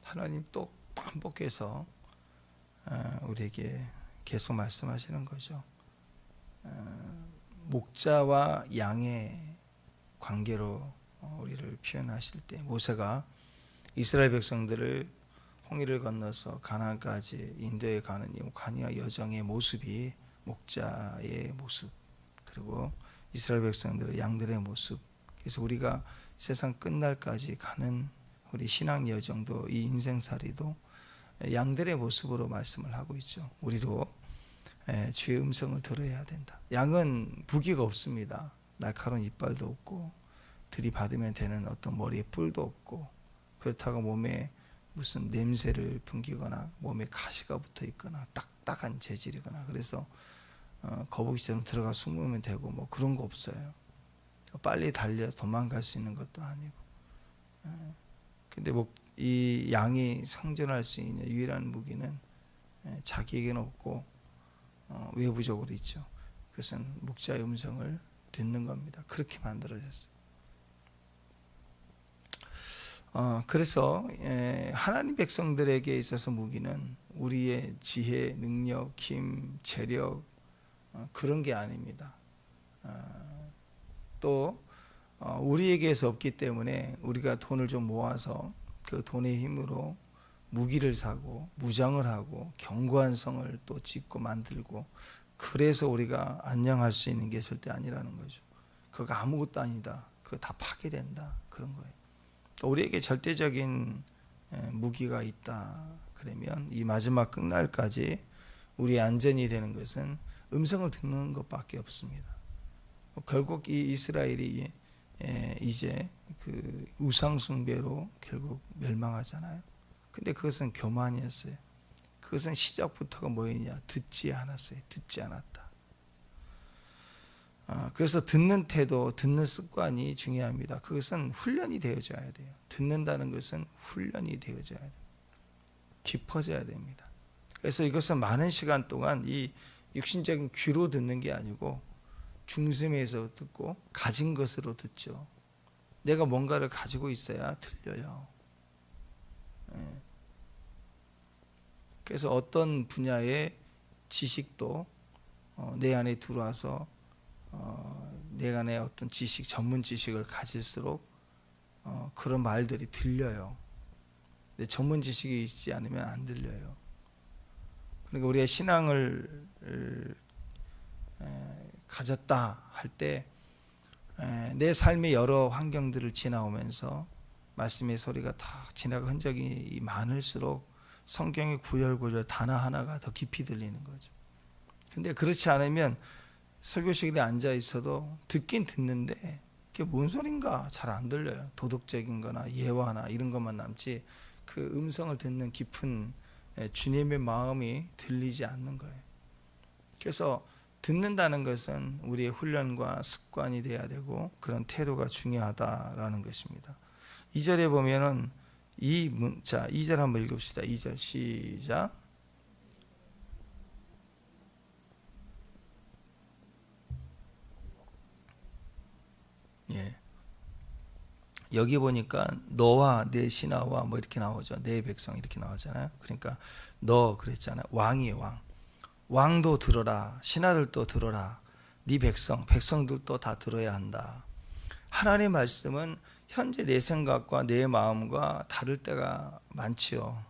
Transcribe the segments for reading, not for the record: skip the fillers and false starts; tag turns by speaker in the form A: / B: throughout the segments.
A: 하나님 또 반복해서 우리에게 계속 말씀하시는 거죠. 목자와 양의 관계로 우리를 표현하실 때, 모세가 이스라엘 백성들을 홍해를 건너서 가나안까지 인도에 가는 이 간이와 여정의 모습이 목자의 모습, 그리고 이스라엘 백성들의 양들의 모습. 그래서 우리가 세상 끝날까지 가는 우리 신앙 여정도, 이 인생살이도 양들의 모습으로 말씀을 하고 있죠. 우리로 주의 음성을 들어야 된다. 양은 무기가 없습니다. 날카로운 이빨도 없고 들이받으면 되는 어떤 머리에 뿔도 없고, 그렇다고 몸에 무슨 냄새를 풍기거나 몸에 가시가 붙어 있거나 딱딱한 재질이거나 그래서 거북이처럼 들어가 숨으면 되고 뭐 그런 거 없어요. 빨리 달려서 도망갈 수 있는 것도 아니고. 근데 이 양이 상존할 수 있는 유일한 무기는 자기에게는 없고 외부적으로 있죠. 그것은 목자의 음성을 듣는 겁니다. 그렇게 만들어졌어요. 그래서 하나님 백성들에게 있어서 무기는 우리의 지혜, 능력, 힘, 재력 그런 게 아닙니다. 또 우리에게서 없기 때문에 우리가 돈을 좀 모아서 그 돈의 힘으로 무기를 사고 무장을 하고 견고한 성을 또 짓고 만들고, 그래서 우리가 안녕할 수 있는 게 절대 아니라는 거죠. 그거 아무것도 아니다. 그거 다 파괴된다. 그런 거예요. 우리에게 절대적인 무기가 있다. 그러면 이 마지막 끝날까지 우리의 안전이 되는 것은 음성을 듣는 것밖에 없습니다. 결국 이 이스라엘이 이제 그 우상 숭배로 결국 멸망하잖아요. 근데 그것은 교만이었어요. 그것은 시작부터가 뭐였냐? 듣지 않았어요. 듣지 않았다. 그래서 듣는 태도, 듣는 습관이 중요합니다. 그것은 훈련이 되어져야 돼요. 듣는다는 것은 훈련이 되어져야 돼요. 깊어져야 됩니다. 그래서 이것은 많은 시간 동안 이 육신적인 귀로 듣는 게 아니고 중심에서 듣고 가진 것으로 듣죠. 내가 뭔가를 가지고 있어야 들려요. 그래서 어떤 분야의 지식도 내 안에 들어와서 내 안에 어떤 지식, 전문 지식을 가질수록 그런 말들이 들려요. 근데 전문 지식이 있지 않으면 안 들려요. 그러니까 우리의 신앙을 가졌다 할 때 내 삶의 여러 환경들을 지나오면서 말씀의 소리가 다 지나가 흔적이 많을수록 성경의 구절구절 단어 하나가 더 깊이 들리는 거죠. 근데 그렇지 않으면 설교식에 앉아 있어도 듣긴 듣는데 그게 뭔 소린가 잘 안 들려요. 도덕적인 거나 예화나 이런 것만 남지 그 음성을 듣는 깊은 주님의 마음이 들리지 않는 거예요. 그래서 듣는다는 것은 우리의 훈련과 습관이 돼야 되고 그런 태도가 중요하다라는 것입니다. 2절에 보면은 이 문자 2절 한번 읽읍시다. 2절 시작. 예. 여기 보니까 너와 내 신하와 뭐 이렇게 나오죠. 내 백성 이렇게 나오잖아요. 그러니까 너 그랬잖아요. 왕이에요. 왕도 들어라. 신하들도 들어라. 네 백성들도 다 들어야 한다. 하나님의 말씀은 현재 내 생각과 내 마음과 다를 때가 많지요.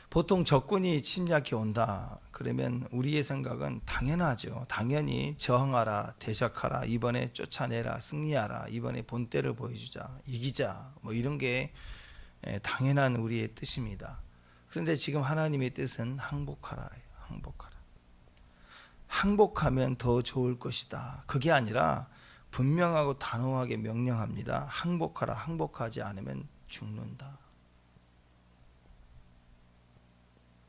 A: 보통 적군이 침략해 온다 그러면 우리의 생각은 당연하죠. 당연히 저항하라, 대적하라, 이번에 쫓아내라, 승리하라, 이번에 본때를 보여주자, 이기자, 뭐 이런 게 당연한 우리의 뜻입니다. 그런데 지금 하나님의 뜻은 항복하라예요. 항복하면 더 좋을 것이다. 그게 아니라 분명하고 단호하게 명령합니다. 항복하라. 항복하지 않으면 죽는다.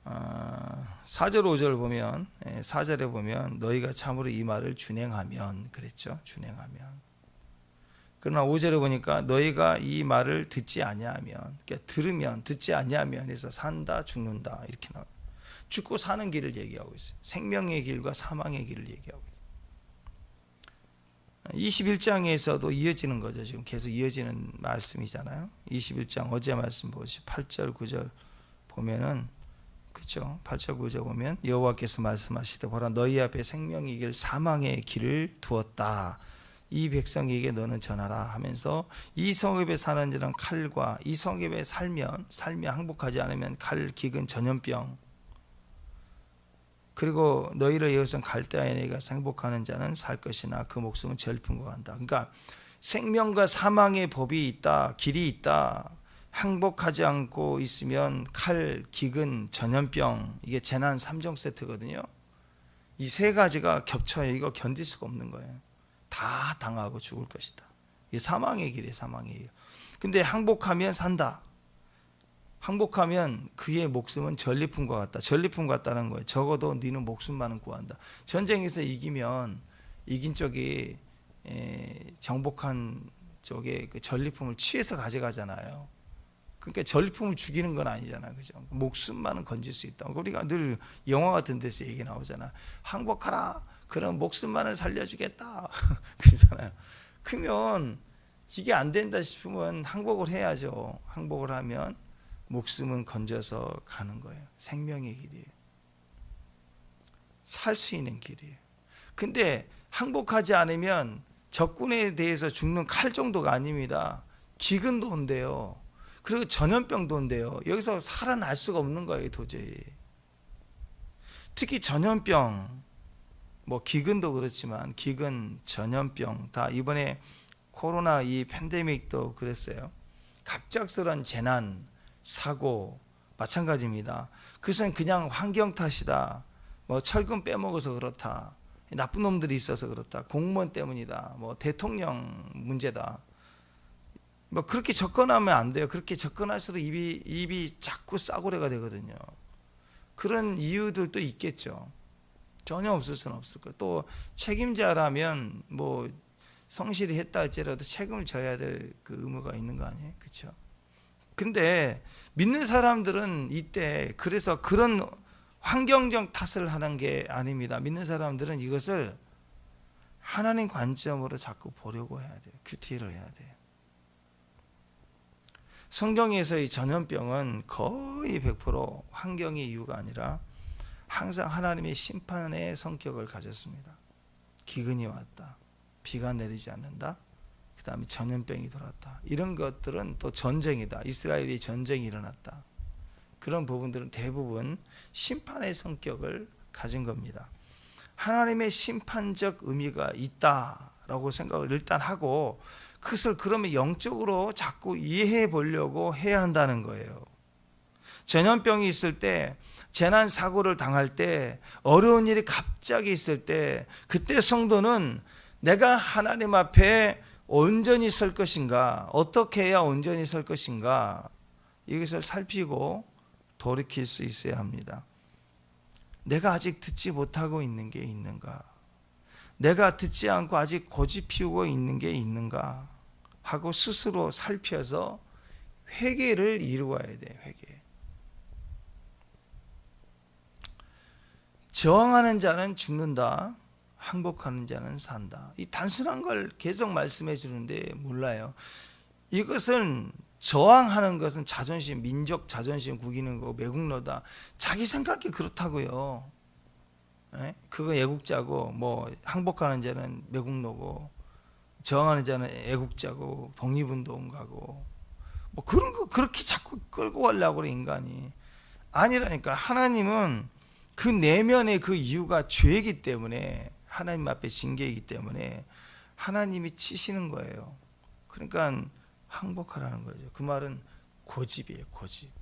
A: 4절 5절 보면 4절에 보면 너희가 참으로 이 말을 준행하면 그랬죠. 준행하면. 그러나 5절에 보니까 너희가 이 말을 듣지 아니하면, 그러니까 들으면 듣지 아니하면 해서 산다 죽는다 이렇게 나와요. 죽고 사는 길을 얘기하고 있어요. 생명의 길과 사망의 길을 얘기하고 있어요. 21장에서도 이어지는 거죠. 지금 계속 이어지는 말씀이잖아요. 21장 어제 말씀 보시 8절 9절 보면은 그렇죠. 8절 9절 보면 여호와께서 말씀하시되 보라 너희 앞에 생명의 길 사망의 길을 두었다. 이 백성에게 너는 전하라 하면서 이 성읍에 사는 자는 칼과 이 성읍에 살면 항복하지 않으면 칼, 기근, 전염병 그리고 너희를 이어선 갈대아에 내가 행복하는 자는 살 것이나 그 목숨은 전리품과 같다. 그러니까 생명과 사망의 법이 있다. 길이 있다. 항복하지 않고 있으면 칼, 기근, 전염병 이게 재난 3종 세트거든요. 이 세 가지가 겹쳐요. 이거 견딜 수가 없는 거예요. 다 당하고 죽을 것이다. 이게 사망의 길이에요. 사망의 길. 근데 항복하면 산다. 항복하면 그의 목숨은 전리품과 같다. 전리품 같다는 거예요. 적어도 너는 목숨만은 구한다. 전쟁에서 이기면 이긴 쪽이 정복한 쪽에 그 전리품을 취해서 가져가잖아요. 그러니까 전리품을 죽이는 건 아니잖아요. 그죠? 목숨만은 건질 수 있다. 우리가 늘 영화 같은 데서 얘기 나오잖아. 항복하라. 그럼 목숨만을 살려주겠다. 그러잖아요. 그러면 이게 안 된다 싶으면 항복을 해야죠. 항복을 하면 목숨은 건져서 가는 거예요. 생명의 길이에요. 살 수 있는 길이에요. 근데 항복하지 않으면 적군에 대해서 죽는 칼 정도가 아닙니다. 기근도 온대요. 그리고 전염병도 온대요. 여기서 살아날 수가 없는 거예요. 도저히. 특히 전염병 뭐 기근도 그렇지만 기근, 전염병 다 이번에 코로나 이 팬데믹도 그랬어요. 갑작스러운 재난 사고 마찬가지입니다. 그것은 그냥 환경 탓이다. 뭐 철근 빼먹어서 그렇다. 나쁜 놈들이 있어서 그렇다. 공무원 때문이다. 뭐 대통령 문제다. 뭐 그렇게 접근하면 안 돼요. 그렇게 접근할수록 입이 자꾸 싸구려가 되거든요. 그런 이유들도 있겠죠. 전혀 없을 수는 없을 거예요. 또 책임자라면 뭐 성실히 했다 할지라도 책임을 져야 될 그 의무가 있는 거 아니에요? 그렇죠? 근데 믿는 사람들은 이때 그래서 그런 환경적 탓을 하는 게 아닙니다. 믿는 사람들은 이것을 하나님 관점으로 자꾸 보려고 해야 돼요. 큐티를 해야 돼요. 성경에서의 전염병은 거의 100% 환경의 이유가 아니라 항상 하나님의 심판의 성격을 가졌습니다. 기근이 왔다. 비가 내리지 않는다. 그 다음에 전염병이 돌았다. 이런 것들은 또 전쟁이다. 이스라엘이 전쟁이 일어났다. 그런 부분들은 대부분 심판의 성격을 가진 겁니다. 하나님의 심판적 의미가 있다라고 생각을 일단 하고 그것을 그러면 영적으로 자꾸 이해해 보려고 해야 한다는 거예요. 전염병이 있을 때, 재난 사고를 당할 때, 어려운 일이 갑자기 있을 때 그때 성도는 내가 하나님 앞에 온전히 설 것인가, 어떻게 해야 온전히 설 것인가, 이것을 살피고 돌이킬 수 있어야 합니다. 내가 아직 듣지 못하고 있는 게 있는가, 내가 듣지 않고 아직 고집 피우고 있는 게 있는가 하고 스스로 살펴서 회개를 이루어야 돼. 회개. 저항하는 자는 죽는다, 항복하는 자는 산다. 이 단순한 걸 계속 말씀해 주는데 몰라요. 이것은 저항하는 것은 자존심, 민족 자존심 구기는 거고 매국노다. 자기 생각이 그렇다고요. 그거 애국자고, 뭐 항복하는 자는 매국노고, 저항하는 자는 애국자고, 독립운동가고, 뭐 그런 거 그렇게 자꾸 끌고 가려고 그래 인간이. 아니라니까. 하나님은 그 내면의 그 이유가 죄이기 때문에, 하나님 앞에 징계이기 때문에 하나님이 치시는 거예요. 그러니까 항복하라는 거죠. 그 말은 고집이에요. 고집.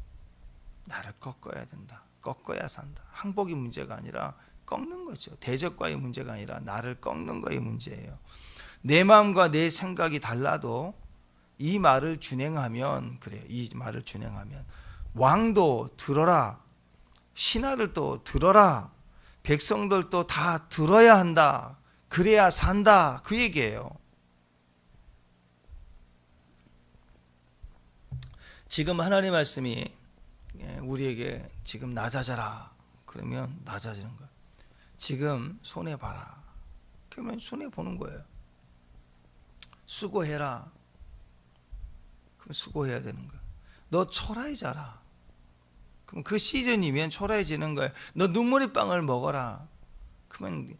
A: 나를 꺾어야 된다. 꺾어야 산다. 항복이 문제가 아니라 꺾는 거죠. 대적과의 문제가 아니라 나를 꺾는 거의 문제예요. 내 마음과 내 생각이 달라도 이 말을 준행하면, 그래요. 이 말을 준행하면 왕도 들어라, 신하들도 들어라, 백성들도 다 들어야 한다. 그래야 산다. 그 얘기예요. 지금 하나님 말씀이 우리에게 지금 낮아져라. 그러면 낮아지는 거예요. 지금 손해 봐라. 그러면 손해 보는 거예요. 수고해라. 그럼 수고해야 되는 거야. 너 초라해져라. 그럼 그 시즌이면 초라해지는 거야. 너 눈물의 빵을 먹어라. 그러면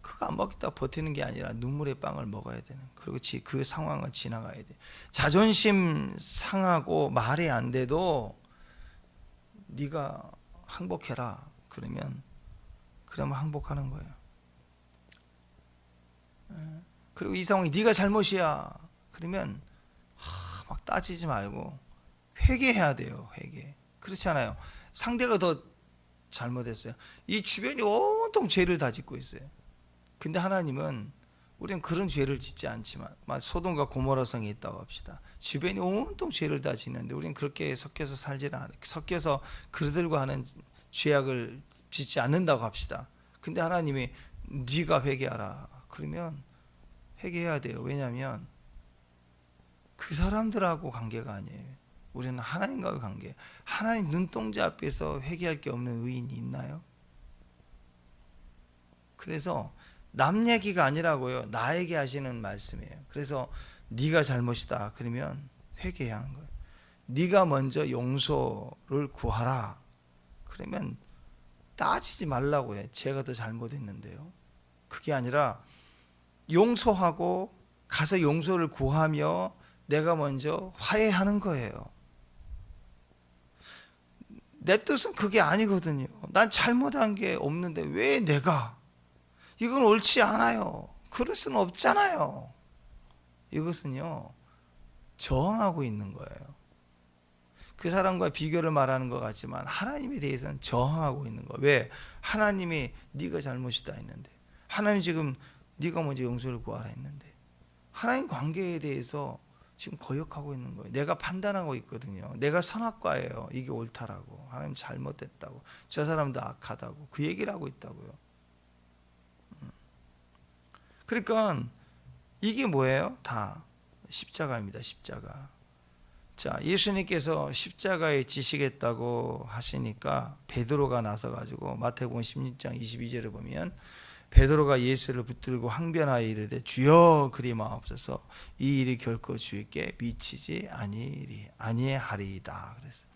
A: 그거 안 먹겠다 버티는 게 아니라 눈물의 빵을 먹어야 되는. 그리고 그 상황을 지나가야 돼. 자존심 상하고 말이 안 돼도 네가 항복해라. 그러면 항복하는 거예요. 그리고 이 상황이 네가 잘못이야. 그러면 막 따지지 말고 회개해야 돼요. 회개. 그렇지 않아요? 상대가 더 잘못했어요. 이 주변이 온통 죄를 다 짓고 있어요. 근데 하나님은 우리는 그런 죄를 짓지 않지만 소돔과 고모라성이 있다고 합시다. 주변이 온통 죄를 다 짓는데 우리는 그렇게 섞여서 살지는 않아요. 섞여서 그들과 하는 죄악을 짓지 않는다고 합시다. 근데 하나님이 네가 회개하라. 그러면 회개해야 돼요. 왜냐하면 그 사람들하고 관계가 아니에요. 우리는 하나님과의 관계. 하나님 눈동자 앞에서 회개할 게 없는 의인이 있나요? 그래서 남 얘기가 아니라고요. 나에게 하시는 말씀이에요. 그래서 네가 잘못이다. 그러면 회개해야 하는 거예요. 네가 먼저 용서를 구하라. 그러면 따지지 말라고 해. 제가 더 잘못했는데요. 그게 아니라 용서하고 가서 용서를 구하며 내가 먼저 화해하는 거예요. 내 뜻은 그게 아니거든요. 난 잘못한 게 없는데 왜 내가? 이건 옳지 않아요. 그럴 수는 없잖아요. 이것은요, 저항하고 있는 거예요. 그 사람과 비교를 말하는 것 같지만 하나님에 대해서는 저항하고 있는 거예요. 왜? 하나님이 네가 잘못이다 했는데, 하나님 지금 네가 먼저 용서를 구하라 했는데, 하나님 관계에 대해서 지금 거역하고 있는 거예요. 내가 판단하고 있거든요. 내가 선악과예요. 이게 옳다라고. 하나님 잘못됐다고. 저 사람도 악하다고. 그 얘기를 하고 있다고요. 그러니까 이게 뭐예요? 다 십자가입니다. 십자가. 자, 예수님께서 십자가에 지시겠다고 하시니까 베드로가 나서 가지고 마태복음 16장 22절을 보면 베드로가 예수를 붙들고 항변하여 이르되 주여 그리 마옵소서 이 일이 결코 주께 미치지 아니하리이다. 그랬어요.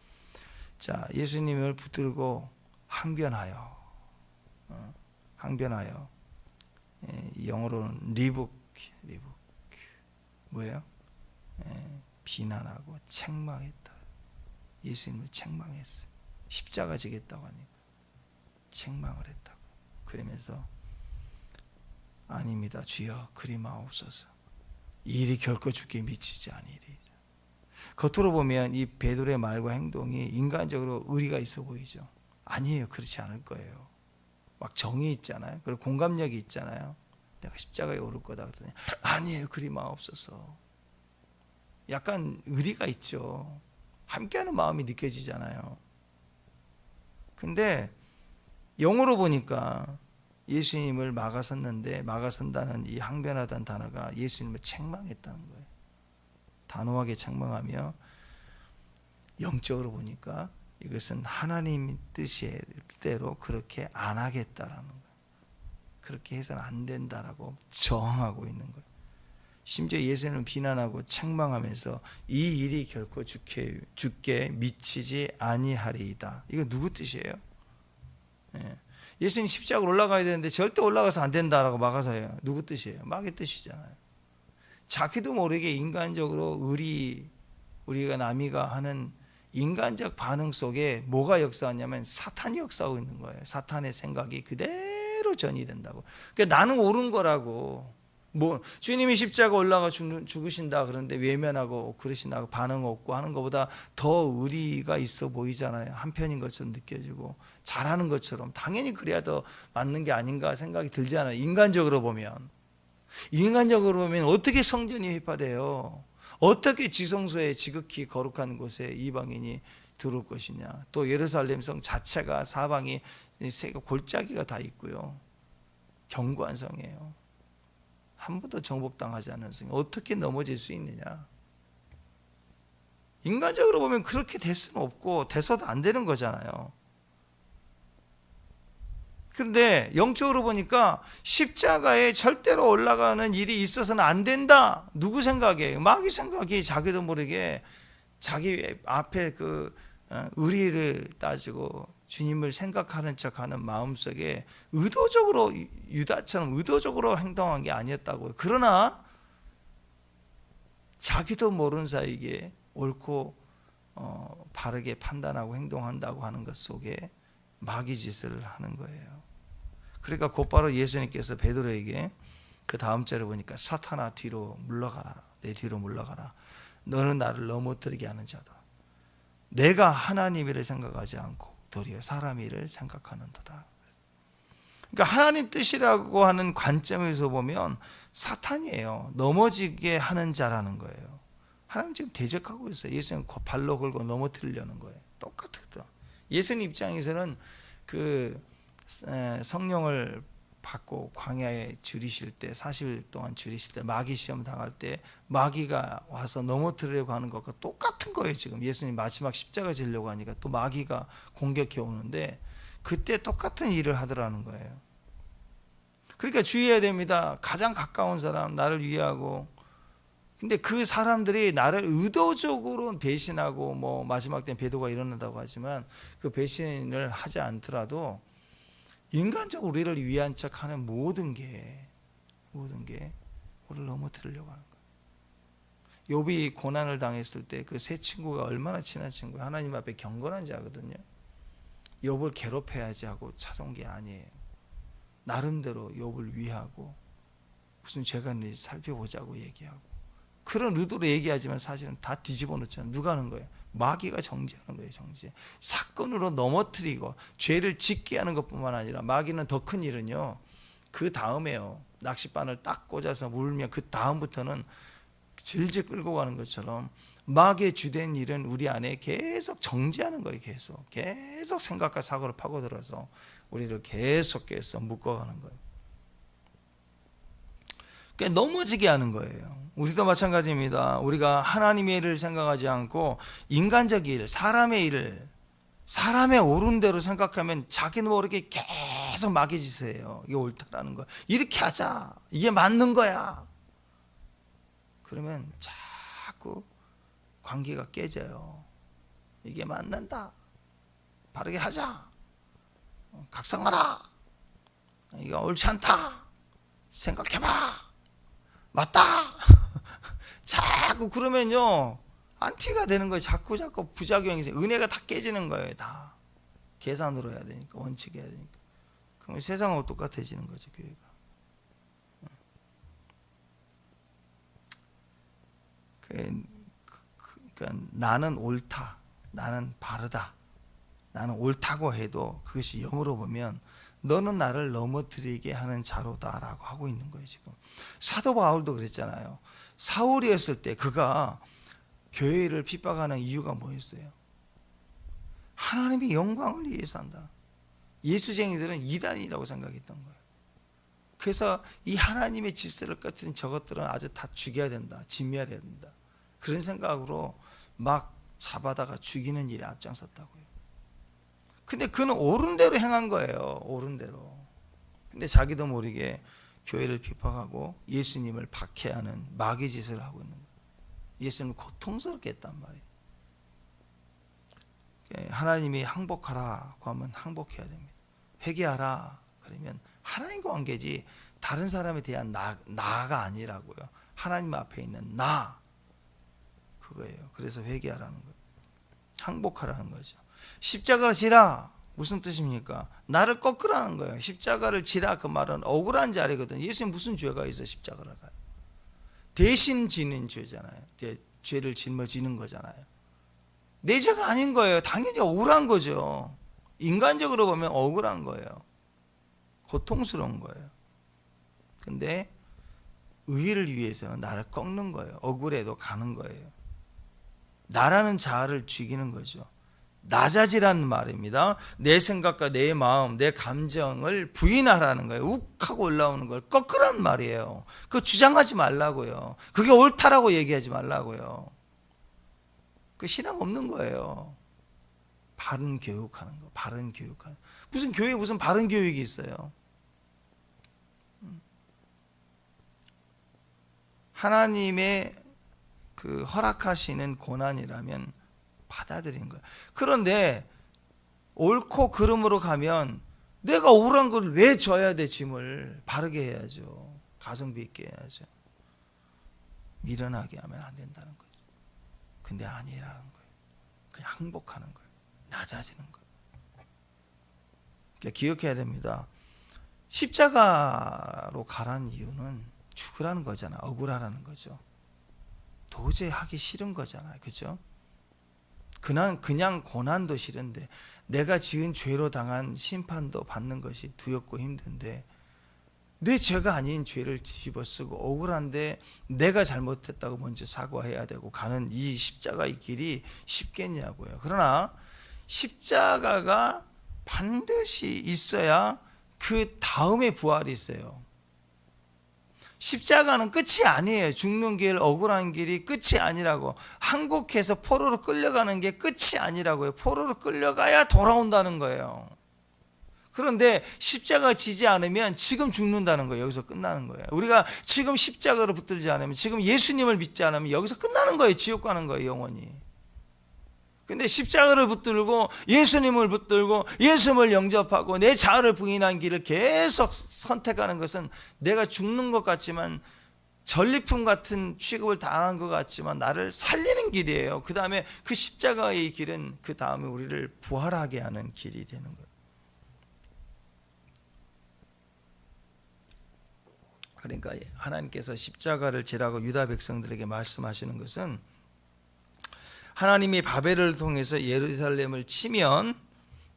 A: 자, 예수님을 붙들고 항변하여 영어로는 리북 뭐예요? 비난하고 책망했다. 예수님을 책망했어요. 십자가 지겠다고 하니까 책망을 했다고. 그러면서 아닙니다. 주여 그리 마옵소서. 이 일이 결코 주께 미치지 아니리라. 겉으로 보면 이 베드로의 말과 행동이 인간적으로 의리가 있어 보이죠. 아니에요. 그렇지 않을 거예요. 막 정이 있잖아요. 그리고 공감력이 있잖아요. 내가 십자가에 오를 거다 그랬더니 아니에요. 그리 마옵소서. 약간 의리가 있죠. 함께하는 마음이 느껴지잖아요. 근데 영어로 보니까 예수님을 막아섰는데 막아선다는 이 항변하다는 단어가 예수님을 책망했다는 거예요. 단호하게 책망하며 영적으로 보니까 이것은 하나님 뜻대로 그렇게 안 하겠다라는 거예요. 그렇게 해서는 안 된다라고 저항하고 있는 거예요. 심지어 예수님을 비난하고 책망하면서 이 일이 결코 주께 미치지 아니하리이다. 이거 누구 뜻이에요? 예수님 십자가로 올라가야 되는데 절대 올라가서 안 된다라고 막아서요. 누구 뜻이에요? 마귀 뜻이잖아요. 자기도 모르게 인간적으로 우리가 남이가 하는 인간적 반응 속에 뭐가 역사하냐면 사탄이 역사하고 있는 거예요. 사탄의 생각이 그대로 전이된다고. 그러니까 나는 옳은 거라고. 뭐 주님이 십자가 올라가 죽으신다 그런데 외면하고 그러신다고 반응 없고 하는 것보다 더 의리가 있어 보이잖아요. 한편인 것처럼 느껴지고 잘하는 것처럼 당연히 그래야 더 맞는 게 아닌가 생각이 들잖아요. 인간적으로 보면 어떻게 성전이 회파돼요? 어떻게 지성소에 지극히 거룩한 곳에 이방인이 들어올 것이냐? 또 예루살렘 성 자체가 사방이 세 골짜기가 다 있고요. 견고한 성이에요. 한 번도 정복당하지 않은 성이 어떻게 넘어질 수 있느냐? 인간적으로 보면 그렇게 될 수는 없고 돼서도 안 되는 거잖아요. 그런데 영적으로 보니까 십자가에 절대로 올라가는 일이 있어서는 안 된다. 누구 생각이에요? 마귀 생각이 자기도 모르게 자기 앞에 그 의리를 따지고 주님을 생각하는 척하는 마음속에 의도적으로 유다처럼 의도적으로 행동한 게 아니었다고요. 그러나 자기도 모르는 사이에 옳고 바르게 판단하고 행동한다고 하는 것 속에 마귀 짓을 하는 거예요. 그러니까 곧바로 예수님께서 베드로에게 그 다음 절에 보니까 사탄아 뒤로 물러가라. 내 뒤로 물러가라. 너는 나를 넘어뜨리게 하는 자다. 내가 하나님 일을 생각하지 않고 도리어 사람 일을 생각하는도다. 그러니까 하나님 뜻이라고 하는 관점에서 보면 사탄이에요. 넘어지게 하는 자라는 거예요. 하나님 지금 대적하고 있어요. 예수님 발로 걸고 넘어뜨리려는 거예요. 똑같거든. 예수님 입장에서는 그 성령을 받고 광야에 줄이실 때 40일 동안 줄이실 때 마귀 시험 당할 때 마귀가 와서 넘어뜨리려고 하는 것과 똑같은 거예요. 지금 예수님 마지막 십자가 지려고 하니까 또 마귀가 공격해 오는데 그때 똑같은 일을 하더라는 거예요. 그러니까 주의해야 됩니다. 가장 가까운 사람 나를 위하고 근데 그 사람들이 나를 의도적으로 배신하고 뭐 마지막 때 배도가 일어난다고 하지만 그 배신을 하지 않더라도 인간적으로 우리를 위한 척하는 모든 게 우리를 넘어뜨리려고 하는 거예요. 욥이 고난을 당했을 때 그 세 친구가 얼마나 친한 친구예요. 하나님 앞에 경건한 자거든요. 욥을 괴롭혀야지 하고 찾아온 게 아니에요. 나름대로 욥을 위하고 무슨 죄가 있는지 살펴보자고 얘기하고 그런 의도로 얘기하지만 사실은 다 뒤집어 놓잖아요. 누가 하는 거예요? 마귀가 정죄하는 거예요. 정죄. 사건으로 넘어뜨리고 죄를 짓게 하는 것뿐만 아니라 마귀는 더 큰 일은요. 그 다음에요. 낚싯바늘 딱 꽂아서 물면 그 다음부터는 질질 끌고 가는 것처럼 마귀의 주된 일은 우리 안에 계속 정죄하는 거예요. 계속 생각과 사고를 파고들어서 우리를 계속해서 묶어가는 거예요. 그러니까 넘어지게 하는 거예요. 우리도 마찬가지입니다. 우리가 하나님의 일을 생각하지 않고 인간적 일, 사람의 일을 사람의 옳은 대로 생각하면 자기는 모르게 계속 마귀 짓이에요. 이게 옳다라는 거. 이렇게 하자. 이게 맞는 거야. 그러면 자꾸 관계가 깨져요. 이게 맞는다. 바르게 하자. 각성하라. 이거 옳지 않다. 생각해봐라. 맞다. 자꾸 그러면요 안티가 되는 거예요. 자꾸 부작용이 있어요. 은혜가 다 깨지는 거예요. 다 계산으로 해야 되니까 원칙 해야 되니까. 그러면 세상하고 똑같아지는 거죠. 교회가. 그러니까 나는 옳다. 나는 바르다. 나는 옳다고 해도 그것이 영어로 보면 너는 나를 넘어뜨리게 하는 자로다라고 하고 있는 거예요. 지금 사도 바울도 그랬잖아요. 사울이었을 때 그가 교회를 핍박하는 이유가 뭐였어요? 하나님의 영광을 위해서 한다. 예수쟁이들은 이단이라고 생각했던 거예요. 그래서 이 하나님의 질서를 깨뜨린 저것들은 아주 다 죽여야 된다. 진멸해야 된다. 그런 생각으로 막 잡아다가 죽이는 일에 앞장섰다고요. 근데 그는 옳은 대로 행한 거예요. 옳은 대로. 근데 자기도 모르게 교회를 핍박하고 예수님을 박해하는 마귀 짓을 하고 있는 거예요. 예수님을 고통스럽게 했단 말이에요. 하나님이 항복하라고 하면 항복해야 됩니다. 회개하라 그러면 하나님과 관계지 다른 사람에 대한 나가 아니라고요. 하나님 앞에 있는 나 그거예요. 그래서 회개하라는 거예요. 항복하라는 거죠. 십자가를 지라 무슨 뜻입니까? 나를 꺾으라는 거예요. 십자가를 지라 그 말은 억울한 자리거든. 예수님 무슨 죄가 있어 십자가를 가요? 대신 지는 죄잖아요. 죄를 짊어지는 거잖아요. 내 죄가 아닌 거예요. 당연히 억울한 거죠. 인간적으로 보면 억울한 거예요. 고통스러운 거예요. 근데 의를 위해서는 나를 꺾는 거예요. 억울해도 가는 거예요. 나라는 자아를 죽이는 거죠. 낮아지라는 말입니다. 내 생각과 내 마음, 내 감정을 부인하라는 거예요. 욱하고 올라오는 걸 꺾으라는 말이에요. 그거 주장하지 말라고요. 그게 옳다라고 얘기하지 말라고요. 그 신앙 없는 거예요. 바른 교육하는 거. 바른 교육하는 거. 무슨 교회에 무슨 바른 교육이 있어요? 하나님의 그 허락하시는 고난이라면 받아들이는 거예요. 그런데 옳고 그름으로 가면 내가 억울한 걸 왜 져야 돼? 짐을 바르게 해야죠. 가성비 있게 해야죠. 미련하게 하면 안 된다는 거죠. 근데 아니라는 거예요. 그냥 항복하는 거예요. 낮아지는 거예요. 그러니까 기억해야 됩니다. 십자가로 가라는 이유는 죽으라는 거잖아. 억울하라는 거죠. 도저히 하기 싫은 거잖아요. 그죠? 그냥 고난도 싫은데, 내가 지은 죄로 당한 심판도 받는 것이 두렵고 힘든데, 내 죄가 아닌 죄를 뒤집어쓰고 억울한데 내가 잘못했다고 먼저 사과해야 되고 가는 이 십자가의 길이 쉽겠냐고요. 그러나 십자가가 반드시 있어야 그 다음에 부활이 있어요. 십자가는 끝이 아니에요. 죽는 길, 억울한 길이 끝이 아니라고. 항복해서 포로로 끌려가는 게 끝이 아니라고요. 포로로 끌려가야 돌아온다는 거예요. 그런데 십자가 지지 않으면 지금 죽는다는 거예요. 여기서 끝나는 거예요. 우리가 지금 십자가를 붙들지 않으면, 지금 예수님을 믿지 않으면 여기서 끝나는 거예요. 지옥 가는 거예요. 영원히. 근데 십자가를 붙들고 예수님을 붙들고 예수님을 영접하고 내 자아를 부인한 길을 계속 선택하는 것은, 내가 죽는 것 같지만, 전리품 같은 취급을 당한 것 같지만 나를 살리는 길이에요. 그 다음에 그 십자가의 길은 그 다음에 우리를 부활하게 하는 길이 되는 거예요. 그러니까 하나님께서 십자가를 지라고 유다 백성들에게 말씀하시는 것은, 하나님이 바벨을 통해서 예루살렘을 치면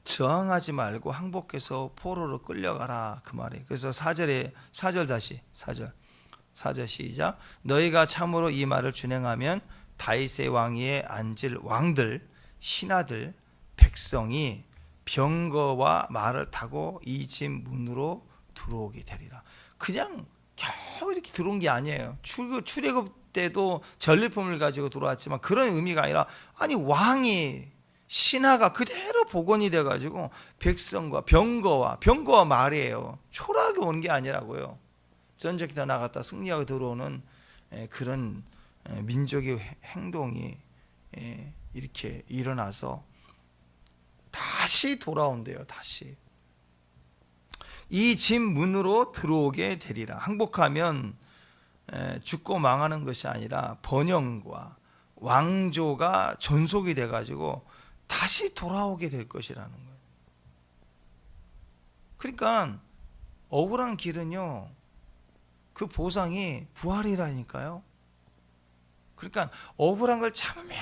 A: 저항하지 말고 항복해서 포로로 끌려가라, 그 말이에요. 그래서 4절 다시 4절 시작. 너희가 참으로 이 말을 준행하면 다윗의 왕위에 앉을 왕들, 신하들, 백성이 병거와 말을 타고 이 집 문으로 들어오게 되리라. 그냥 겨우 이렇게 들어온 게 아니에요. 출애굽 때도 전리품을 가지고 들어왔지만 그런 의미가 아니라, 아니 왕이, 신하가 그대로 복원이 돼가지고 백성과 병거와 말이에요. 초라하게 오는 게 아니라고요. 전적이 나갔다 승리하고 들어오는 그런 민족의 행동이 이렇게 일어나서 다시 돌아온대요. 다시 이 집 문으로 들어오게 되리라. 항복하면 죽고 망하는 것이 아니라 번영과 왕조가 존속이 돼가지고 다시 돌아오게 될 것이라는 거예요. 그러니까 억울한 길은요, 그 보상이 부활이라니까요. 그러니까 억울한 걸 참으면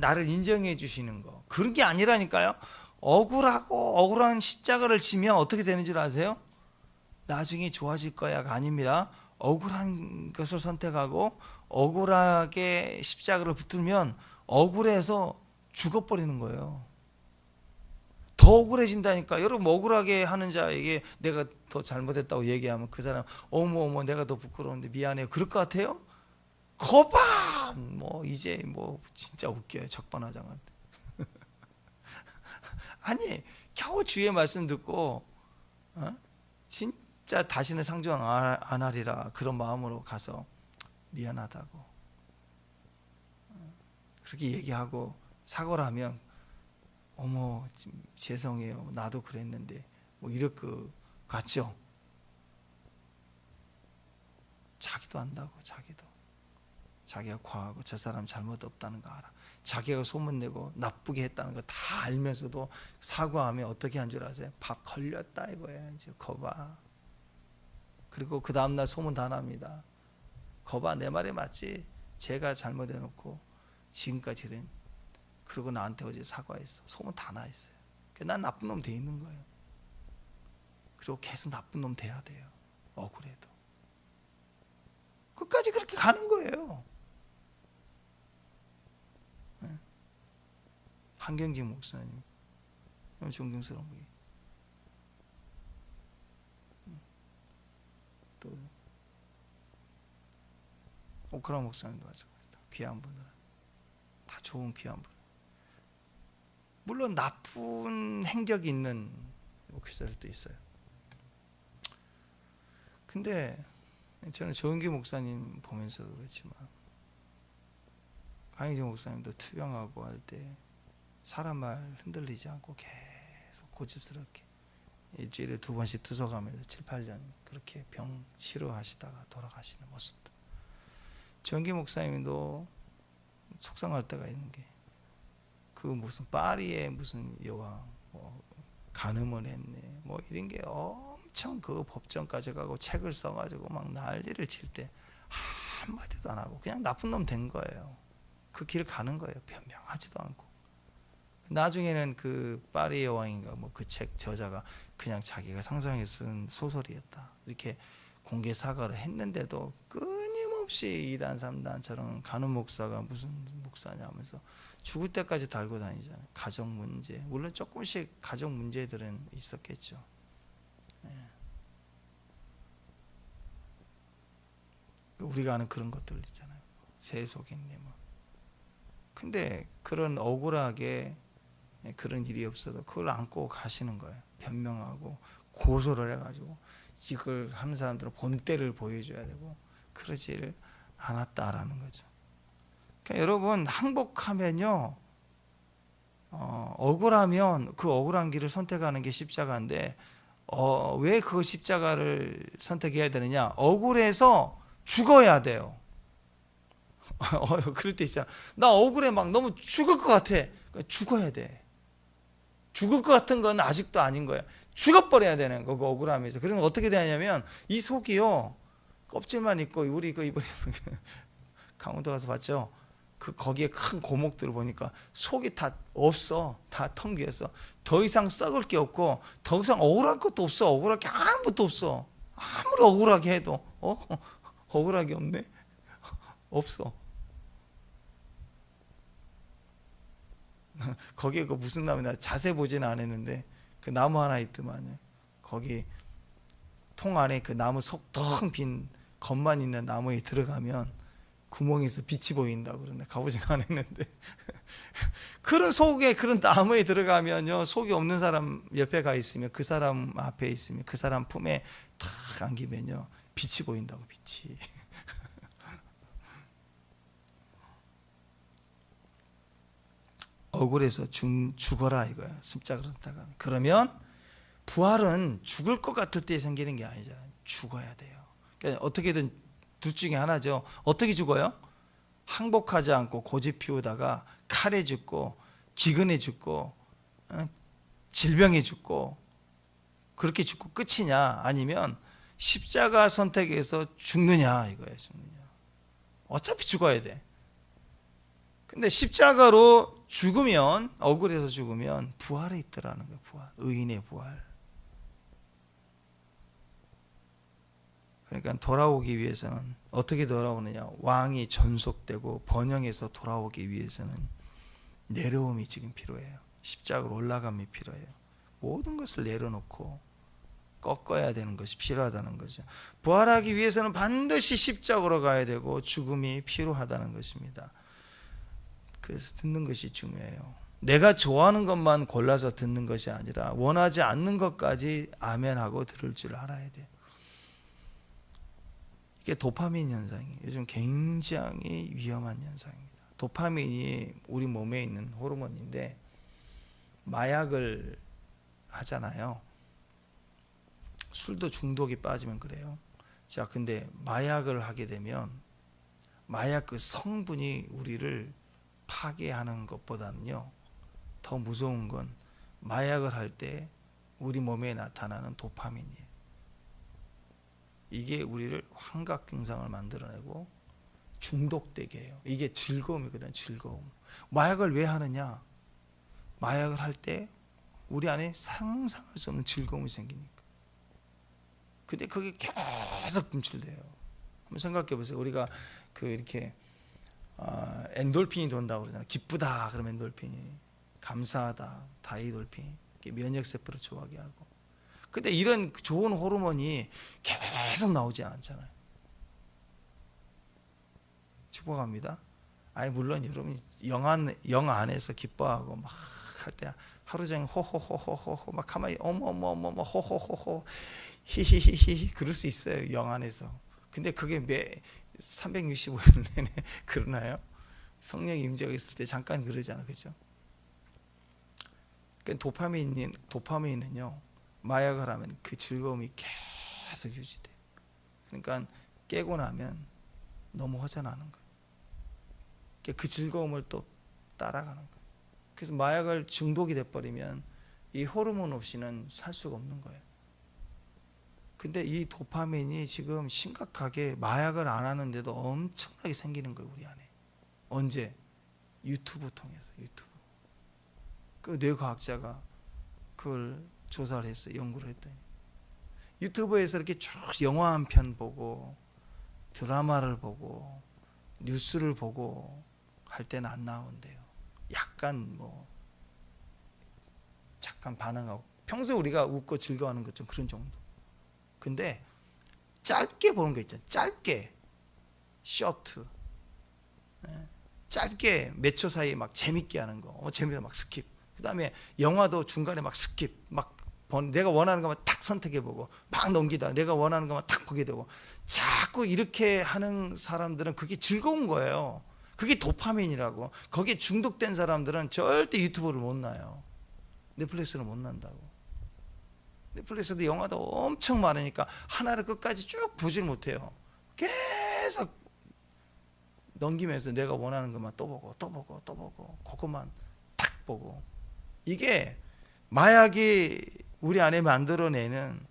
A: 나를 인정해 주시는 거, 그런 게 아니라니까요. 억울한 십자가를 지면 어떻게 되는 줄 아세요? 나중에 좋아질 거야가 아닙니다. 억울한 것을 선택하고 억울하게 십자가를 붙들면 억울해서 죽어버리는 거예요. 더 억울해진다니까. 여러분, 억울하게 하는 자에게 내가 더 잘못했다고 얘기하면 그 사람 어머 내가 더 부끄러운데 미안해요, 그럴 것 같아요? 거봐, 이제 진짜 웃겨요, 적반하장한테. 아니, 겨우 주의 말씀 듣고 진짜 다시는 상종 안 하리라, 그런 마음으로 가서 미안하다고 그렇게 얘기하고 사과를 하면, 어머 죄송해요, 나도 그랬는데, 이럴 것 같죠? 자기도 안다고. 자기가 과하고 저 사람 잘못 없다는 거 알아. 자기가 소문내고 나쁘게 했다는 거 다 알면서도 사과하면 어떻게 한 줄 아세요? 밥 걸렸다 이거야. 이제 거봐. 그리고 그 다음날 소문 다 납니다. 거봐, 내 말이 맞지? 제가 잘못해놓고 지금까지 이런, 그리고 나한테 어제 사과했어. 소문 다 나 있어요. 난 나쁜 놈 돼 있는 거예요. 그리고 계속 나쁜 놈 돼야 돼요. 억울해도 끝까지 그렇게 가는 거예요. 한경직 목사님, 너무 존경스러운 분이. 또 오크라 목사님도 마찬가지다. 귀한 분들은 다 좋은 귀한 분. 물론 나쁜 행적이 있는 목회자들도 있어요. 근데 저는 조은기 목사님 보면서도 그렇지만 강희정 목사님도 투병하고 할 때 사람 말 흔들리지 않고 계속 고집스럽게 일주일에 2번씩 투석하면서 7, 8년 그렇게 병 치료하시다가 돌아가시는 모습도, 조은기 목사님도 속상할 때가 있는 게 그 무슨 파리에 무슨 여왕 뭐 간음을 했네 뭐 이런 게 엄청 그 법정까지 가고 책을 써가지고 막 난리를 칠 때 한마디도 안 하고 그냥 나쁜 놈 된 거예요. 그 길 가는 거예요. 변명하지도 않고. 나중에는 그 파리의 여왕인가 뭐 그 책 저자가 그냥 자기가 상상해서 쓴 소설이었다 이렇게 공개 사과를 했는데도 끊임없이 2단 3단 저런 간음 목사가 무슨 목사냐 하면서 죽을 때까지 달고 다니잖아요. 가정 문제, 물론 조금씩 가정 문제들은 있었겠죠. 우리가 아는 그런 것들 있잖아요. 세속인네 뭐. 근데 그런 억울하게 그런 일이 없어도 그걸 안고 가시는 거예요. 변명하고 고소를 해가지고 이걸 하는 사람들은 본때를 보여줘야 되고 그러지를 않았다라는 거죠. 그러니까 여러분 항복하면요, 억울하면 그 억울한 길을 선택하는 게 십자가인데 왜 그 십자가를 선택해야 되느냐? 억울해서 죽어야 돼요. 그럴 때 있잖아. 나 억울해 막 너무 죽을 것 같아. 그러니까 죽어야 돼. 죽을 것 같은 건 아직도 아닌 거야. 죽어버려야 되는 거, 그 억울함에서. 그래서 어떻게 되냐면 이 속이요, 껍질만 있고 우리 그 이번에 강원도 가서 봤죠. 그 거기에 큰 고목들을 보니까 속이 다 없어. 다 텅 비었어. 더 이상 썩을 게 없고 더 이상 억울할 것도 없어. 억울할 게 아무것도 없어. 아무리 억울하게 해도 억울하게 없네. 없어. 거기에 그 무슨 나무나 자세히 보지는 않았는데 그 나무 하나 있더만요. 거기 통 안에 그 나무 속 텅 빈 겉만 있는 나무에 들어가면 구멍에서 빛이 보인다고 그러는데 가보진 않았는데 그런 속에 그런 나무에 들어가면요, 속이 없는 사람 옆에 가 있으면 그 사람 앞에 있으면 그 사람 품에 탁 안기면요 빛이 보인다고. 빛이. 억울해서 죽어라 이거야. 십자가 그렇다가. 그러면 부활은 죽을 것 같을 때 생기는 게 아니잖아요. 죽어야 돼요. 그러니까 어떻게든 둘 중에 하나죠. 어떻게 죽어요? 항복하지 않고 고집 피우다가 칼에 죽고 기근에 죽고 질병에 죽고 그렇게 죽고 끝이냐, 아니면 십자가 선택해서 죽느냐 이거예요. 죽느냐. 어차피 죽어야 돼. 근데 십자가로 죽으면, 억울해서 죽으면 부활에 있더라는 거예요. 부활. 의인의 부활. 그러니까 돌아오기 위해서는 어떻게 돌아오느냐? 왕이 존속되고 번영해서 돌아오기 위해서는 내려옴이 지금 필요해요. 십자가로 올라감이 필요해요. 모든 것을 내려놓고 꺾어야 되는 것이 필요하다는 거죠. 부활하기 위해서는 반드시 십자가로 가야 되고 죽음이 필요하다는 것입니다. 그래서 듣는 것이 중요해요. 내가 좋아하는 것만 골라서 듣는 것이 아니라 원하지 않는 것까지 아멘하고 들을 줄 알아야 돼. 이게 도파민 현상이에요. 요즘 굉장히 위험한 현상입니다. 도파민이 우리 몸에 있는 호르몬인데 마약을 하잖아요. 술도 중독이 빠지면 그래요. 자, 근데 마약을 하게 되면 마약 그 성분이 우리를 파괴하는 것보다는요, 더 무서운 건 마약을 할 때 우리 몸에 나타나는 도파민이에요. 이게 우리를 환각증상을 만들어내고 중독되게 해요. 이게 즐거움이거든. 즐거움. 마약을 왜 하느냐? 마약을 할 때 우리 안에 상상할 수 없는 즐거움이 생기니까. 근데 그게 계속 분출돼요. 한번 생각해 보세요. 우리가 그 이렇게 엔돌핀이 돈다고 그러잖아요. 기쁘다 그러면 엔돌핀이, 감사하다 다이돌핀, 면역 세포를 좋아하게 하고. 근데 이런 좋은 호르몬이 계속 나오지 않잖아요. 축복합니다. 아니 물론 여러분 영 안에서 기뻐하고 막 할 때 하루 종일 호호호호호호 막 가만히 어머어머어머 호호호호 히히히히 그럴 수 있어요, 영 안에서. 근데 그게 매 365일 내내 그러나요? 성령 임재가 있을 때 잠깐 그러잖아, 그죠? 그러니까 도파민은요, 마약을 하면 그 즐거움이 계속 유지돼. 그러니까 깨고 나면 너무 허전하는 거예요. 그 즐거움을 또 따라가는 거예요. 그래서 마약을 중독이 돼버리면 이 호르몬 없이는 살 수가 없는 거예요. 근데 이 도파민이 지금 심각하게 마약을 안 하는데도 엄청나게 생기는 거예요, 우리 안에. 언제? 유튜브 통해서. 유튜브. 그 뇌과학자가 그걸 조사를 했어요. 연구를 했더니 유튜브에서 이렇게 쭉 영화 한 편 보고 드라마를 보고 뉴스를 보고 할 때는 안 나온대요. 약간 잠깐 반응하고 평소에 우리가 웃고 즐거워하는 것 좀 그런 정도. 근데 짧게 보는 거 있잖아요. 짧게 쇼트, 짧게 몇 초 사이에 막 재밌게 하는 거, 재미도 막 스킵. 그 다음에 영화도 중간에 막 스킵, 막 내가 원하는 것만 탁 선택해보고 막 넘기다 내가 원하는 것만 탁 보게 되고, 자꾸 이렇게 하는 사람들은 그게 즐거운 거예요. 그게 도파민이라고. 거기에 중독된 사람들은 절대 유튜브를 못 놔요. 넷플릭스를 못 난다고. 넷플릭스도 영화도 엄청 많으니까 하나를 끝까지 쭉 보질 못해요. 계속 넘기면서 내가 원하는 것만 또 보고 또 보고 또 보고 그것만 탁 보고. 이게 마약이 우리 안에 만들어내는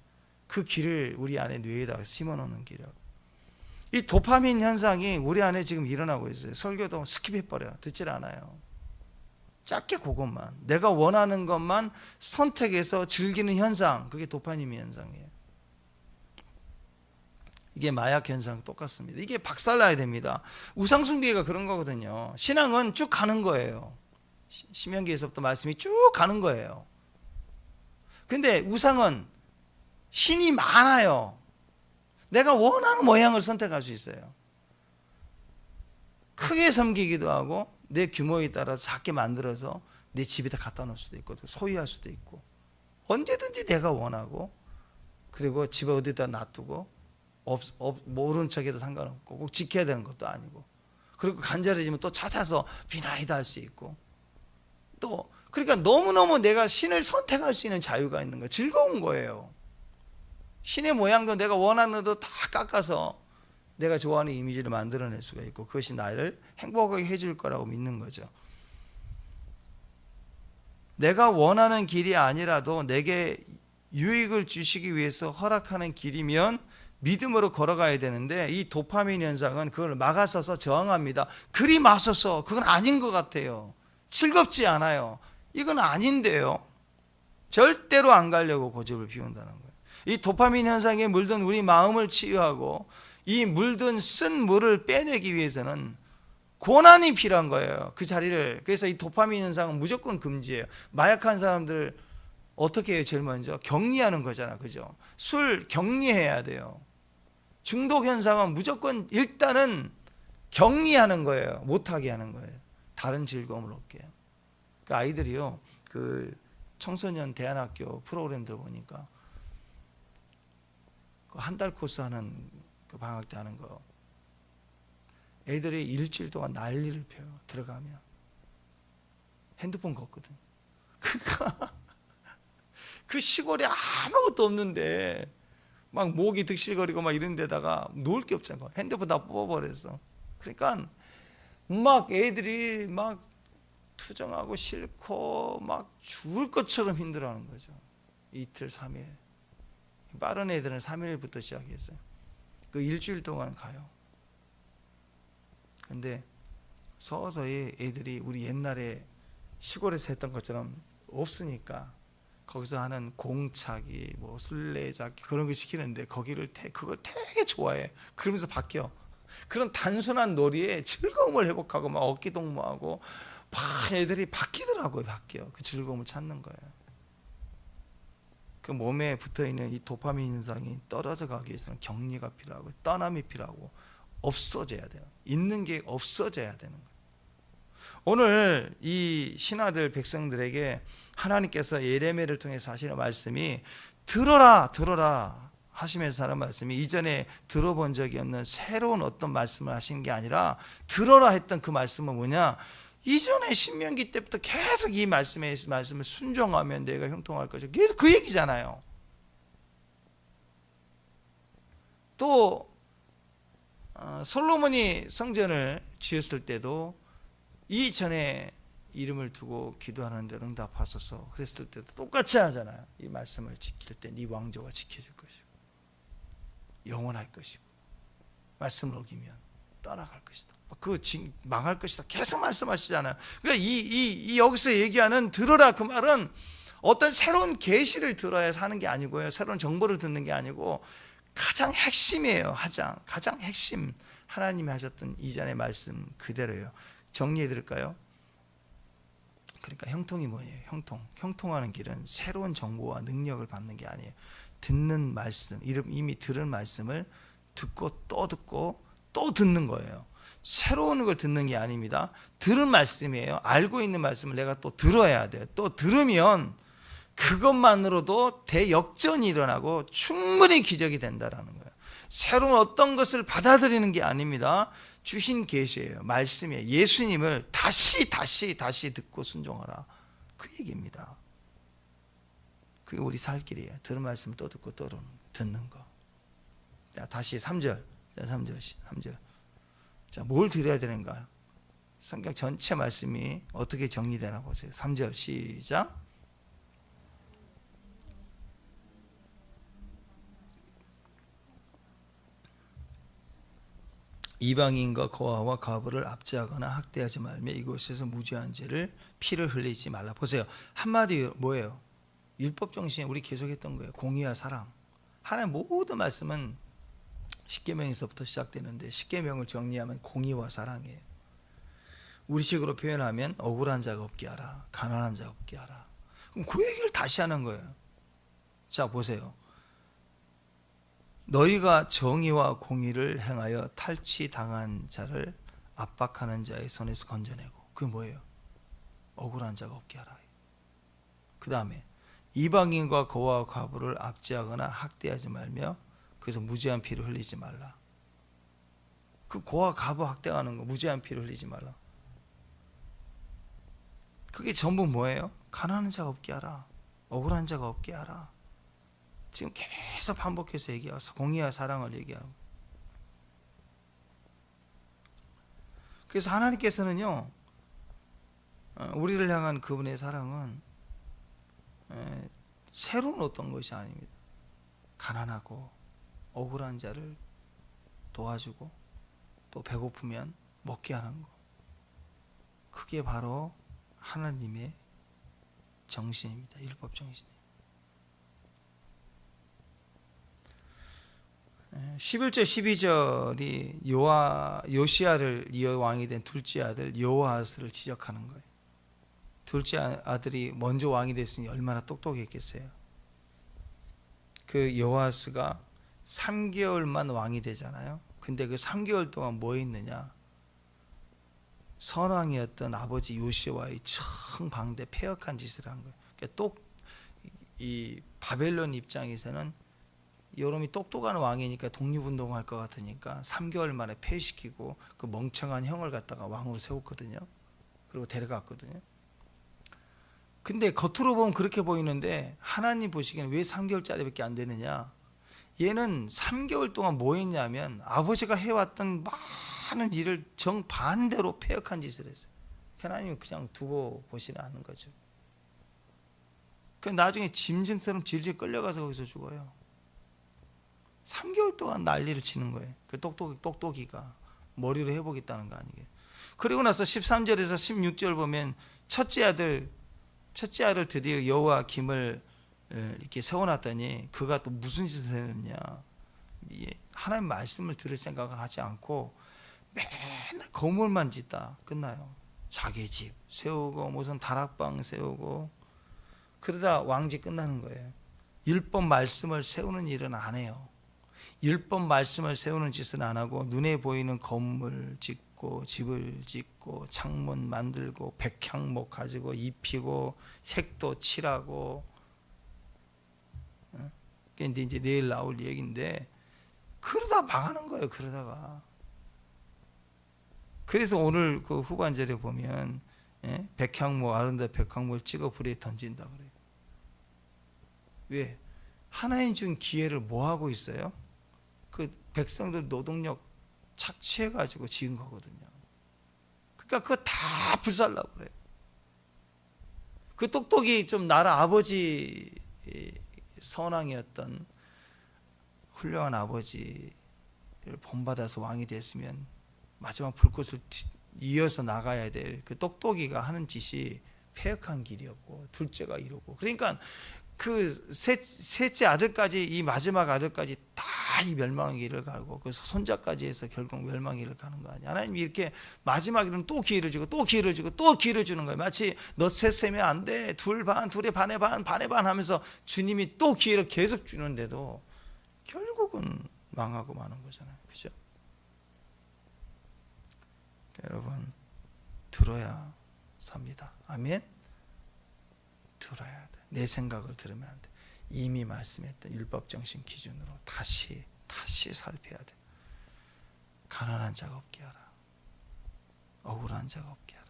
A: 그 길을 우리 안에 뇌에다가 심어놓는 길이라고. 이 도파민 현상이 우리 안에 지금 일어나고 있어요. 설교도 스킵해버려요. 듣질 않아요. 짧게 그것만, 내가 원하는 것만 선택해서 즐기는 현상, 그게 도파민 현상이에요. 이게 마약 현상 똑같습니다. 이게 박살나야 됩니다. 우상숭배가 그런 거거든요. 신앙은 쭉 가는 거예요. 신명기에서부터 말씀이 쭉 가는 거예요. 근데 우상은 신이 많아요. 내가 원하는 모양을 선택할 수 있어요. 크게 섬기기도 하고 내 규모에 따라서 작게 만들어서 내 집에다 갖다 놓을 수도 있고 소유할 수도 있고, 언제든지 내가 원하고, 그리고 집에 어디다 놔두고 모르는 척해도 상관없고 꼭 지켜야 되는 것도 아니고, 그리고 간절해지면 또 찾아서 비나이다 할 수 있고, 또 그러니까 너무너무 내가 신을 선택할 수 있는 자유가 있는 거예요. 즐거운 거예요. 신의 모양도 내가 원하는 대로 다 깎아서 내가 좋아하는 이미지를 만들어낼 수가 있고, 그것이 나를 행복하게 해줄 거라고 믿는 거죠. 내가 원하는 길이 아니라도 내게 유익을 주시기 위해서 허락하는 길이면 믿음으로 걸어가야 되는데, 이 도파민 현상은 그걸 막아서서 저항합니다. 그리 맞서서 그건 아닌 것 같아요. 즐겁지 않아요. 이건 아닌데요. 절대로 안 가려고 고집을 피운다는 거예요. 이 도파민 현상에 물든 우리 마음을 치유하고 이 물든 쓴 물을 빼내기 위해서는 고난이 필요한 거예요. 그 자리를. 그래서 이 도파민 현상은 무조건 금지예요. 마약한 사람들 어떻게 해요? 제일 먼저 격리하는 거잖아, 그죠? 술 격리해야 돼요. 중독 현상은 무조건 일단은 격리하는 거예요. 못하게 하는 거예요. 다른 즐거움을 얻게. 그 아이들이요, 그 청소년 대안학교 프로그램들 보니까 그 한 달 코스 하는 그 방학 때 하는 거, 애들이 일주일 동안 난리를 펴요. 들어가면 핸드폰 걷거든. 그러니까 그 시골에 아무것도 없는데 막 목이 득실거리고 막 이런 데다가 놀 게 없잖아. 핸드폰 다 뽑아버렸어. 그러니까 막 애들이 막 투정하고 싫고 막 죽을 것처럼 힘들어하는 거죠. 이틀 3일. 빠른 애들은 3일부터 시작했어요. 그 일주일 동안 가요. 근데 서서히 애들이 우리 옛날에 시골에서 했던 것처럼 없으니까 거기서 하는 공차기, 뭐 술래잡기 그런 거 시키는데 그걸 되게 좋아해. 그러면서 바뀌어. 그런 단순한 놀이에 즐거움을 회복하고 막 어깨동무하고 막 애들이 바뀌더라고요. 바뀌어. 그 즐거움을 찾는 거예요. 그 몸에 붙어있는 이 도파민 현상이 떨어져 가기 위해서는 격리가 필요하고 떠남이 필요하고 없어져야 돼요. 있는 게 없어져야 되는 거예요. 오늘 이 신하들 백성들에게 하나님께서 예레미야를 통해서 하시는 말씀이 들어라 들어라 하시면서 하는 말씀이 이전에 들어본 적이 없는 새로운 어떤 말씀을 하시는 게 아니라 들어라 했던 그 말씀은 뭐냐, 이전에 신명기 때부터 계속 이 말씀을 순종하면 내가 형통할 것이고 계속 그 얘기잖아요. 또 솔로몬이 성전을 지었을 때도 이전에 이름을 두고 기도하는 데 응답하소서 그랬을 때도 똑같이 하잖아요. 이 말씀을 지킬 때 네 왕조가 지켜질 것이고 영원할 것이고 말씀을 어기면 떠나갈 것이다, 망할 것이다 계속 말씀하시잖아요. 그러니까 이 여기서 얘기하는 들으라 그 말은 어떤 새로운 계시를 들어야 사는 게 아니고요, 새로운 정보를 듣는 게 아니고 가장 핵심이에요. 가장 핵심, 하나님이 하셨던 이전의 말씀 그대로예요. 정리해 드릴까요? 그러니까 형통이 뭐예요? 형통하는 길은 새로운 정보와 능력을 받는 게 아니에요. 듣는 말씀, 이미 들은 말씀을 듣고 또 듣는 거예요. 새로운 걸 듣는 게 아닙니다. 들은 말씀이에요. 알고 있는 말씀을 내가 또 들어야 돼요. 또 들으면 그것만으로도 대역전이 일어나고 충분히 기적이 된다라는 거예요. 새로운 어떤 것을 받아들이는 게 아닙니다. 주신 계시예요. 말씀이에요. 예수님을 다시 듣고 순종하라, 그 얘기입니다. 그게 우리 살 길이에요. 들은 말씀 또 듣고 또 듣는 거. 자, 다시 3절. 자, 뭘 드려야 되는가요? 성경 전체 말씀이 어떻게 정리되나 보세요. 3절 시작. 이방인과 고아와 과부를 압제하거나 학대하지 말며 이곳에서 무죄한 죄를 피를 흘리지 말라. 보세요. 한마디 뭐예요? 율법 정신에 우리 계속했던 거예요. 공의와 사랑. 하나님 모든 말씀은 십계명에서부터 시작되는데 십계명을 정리하면 공의와 사랑이에요. 우리식으로 표현하면 억울한 자가 없게 하라, 가난한 자가 없게 하라. 그럼 그 얘기를 다시 하는 거예요. 자, 보세요. 너희가 정의와 공의를 행하여 탈취당한 자를 압박하는 자의 손에서 건져내고, 그게 뭐예요? 억울한 자가 없게 하라. 그 다음에 이방인과 고아와 과부를 압제하거나 학대하지 말며 그래서 무죄한 피를 흘리지 말라. 그 고아 과부 학대하는 거, 무죄한 피를 흘리지 말라. 그게 전부 뭐예요? 가난한 자가 없게 하라, 억울한 자가 없게 하라. 지금 계속 반복해서 얘기해서 공의와 사랑을 얘기하고. 그래서 하나님께서는요, 우리를 향한 그분의 사랑은 새로운 어떤 것이 아닙니다. 가난하고 억울한 자를 도와주고 또 배고프면 먹게 하는 것, 그게 바로 하나님의 정신입니다. 율법 정신이에요. 11절 12절이 요시야를 이어 왕이 된 둘째 아들 여호아스를 지적하는 거예요. 둘째 아들이 먼저 왕이 됐으니 얼마나 똑똑했겠어요. 그 여호아스가 3개월만 왕이 되잖아요. 근데 그 3개월 동안 뭐 했느냐, 선왕이었던 아버지 요시아와의 청방대 폐역한 짓을 한 거예요. 그러니까 이 바벨론 입장에서는 여러분이 똑똑한 왕이니까 독립운동할 것 같으니까 3개월 만에 폐위시키고 그 멍청한 형을 갖다가 왕으로 세웠거든요. 그리고 데려갔거든요. 근데 겉으로 보면 그렇게 보이는데 하나님 보시기에는 왜 3개월짜리밖에 안 되느냐, 얘는 3개월 동안 뭐 했냐면 아버지가 해왔던 많은 일을 정반대로 폐역한 짓을 했어요. 하나님은 그냥 두고 보시지 않는 거죠. 그 나중에 짐승처럼 질질 끌려가서 거기서 죽어요. 3개월 동안 난리를 치는 거예요. 그 똑똑이가 머리로 해보겠다는 거 아니에요. 그리고 나서 13절에서 16절 보면 첫째 아들 드디어 여호와김을 이렇게 세워놨더니 그가 또 무슨 짓을 했느냐, 하나님 말씀을 들을 생각을 하지 않고 맨날 거물만 짓다 끝나요. 자기 집 세우고 무슨 다락방 세우고 그러다 왕지 끝나는 거예요. 율법 말씀을 세우는 일은 안 해요. 율법 말씀을 세우는 짓은 안 하고 눈에 보이는 건물 짓고 걷고 집을 짓고 창문 만들고 백향목 가지고 입히고 색도 칠하고. 근데 이제 내일 나올 얘기인데 그러다 망하는 거예요. 그러다가. 그래서 오늘 그 후반절에 보면 백향목, 아름다운 백향목을 찍어 불에 던진다 그래요. 왜? 하나님 준 기회를 뭐 하고 있어요? 그 백성들 노동력 착취해 가지고 지은 거거든요. 그러니까 그거 다 불살라 그래요. 그 똑똑이 좀 나라 아버지, 선왕이었던 훌륭한 아버지를 본받아서 왕이 됐으면 마지막 불꽃을 이어서 나가야 될 그 똑똑이가 하는 짓이 패역한 길이었고, 둘째가 이러고, 그러니까 그 셋째 아들까지, 이 마지막 아들까지 다 이 멸망의 길을 가고 그 손자까지 해서 결국 멸망의 길을 가는 거 아니야. 하나님이 이렇게 마지막에는 또 기회를 주고 또 기회를 주고 또 기회를 주는 거예요. 마치 너 셋 세면 안 돼, 둘 반, 둘의 반의 반, 반의 반 하면서 주님이 또 기회를 계속 주는데도 결국은 망하고 마는 거잖아요. 그죠? 여러분, 들어야 삽니다. 아멘? 들어야 돼. 내 생각을 들으면 안 돼. 이미 말씀했던 율법정신 기준으로 다시 살펴야 돼. 가난한 자가 없게 하라. 억울한 자가 없게 하라.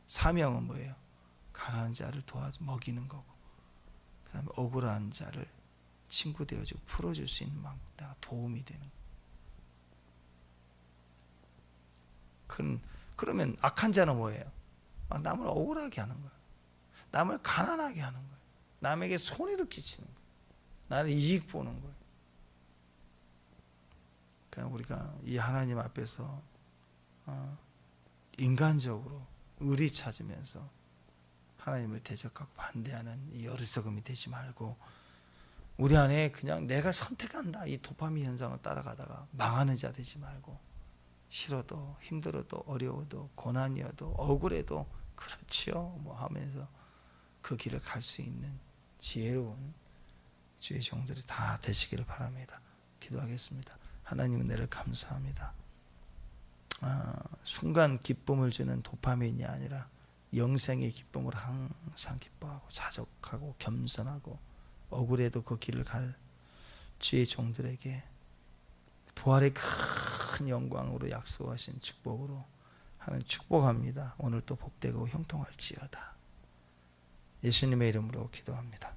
A: 사명은 뭐예요? 가난한 자를 도와 먹이는 거고, 그 다음에 억울한 자를 친구 되어주고 풀어줄 수 있는 만큼 내가 도움이 되는 거예요. 그러면 악한 자는 뭐예요? 막 남을 억울하게 하는 거예요. 남을 가난하게 하는 거예요. 남에게 손해를 끼치는 거예요. 나를 이익 보는 거예요. 그러니까 우리가 이 하나님 앞에서 인간적으로 의리 찾으면서 하나님을 대적하고 반대하는 이 어리석음이 되지 말고, 우리 안에 그냥 내가 선택한다 이 도파민 현상을 따라가다가 망하는 자 되지 말고, 싫어도 힘들어도 어려워도 고난이어도 억울해도 그렇지요 뭐 하면서 그 길을 갈 수 있는 지혜로운 주의 종들이 다 되시기를 바랍니다. 기도하겠습니다. 하나님 은혜를 감사합니다. 순간 기쁨을 주는 도파민이 아니라 영생의 기쁨을 항상 기뻐하고 자족하고 겸손하고 억울해도 그 길을 갈 주의 종들에게 부활의 큰 영광으로 약속하신 축복으로 하는 축복합니다. 오늘도 복되고 형통할지어다. 예수님의 이름으로 기도합니다.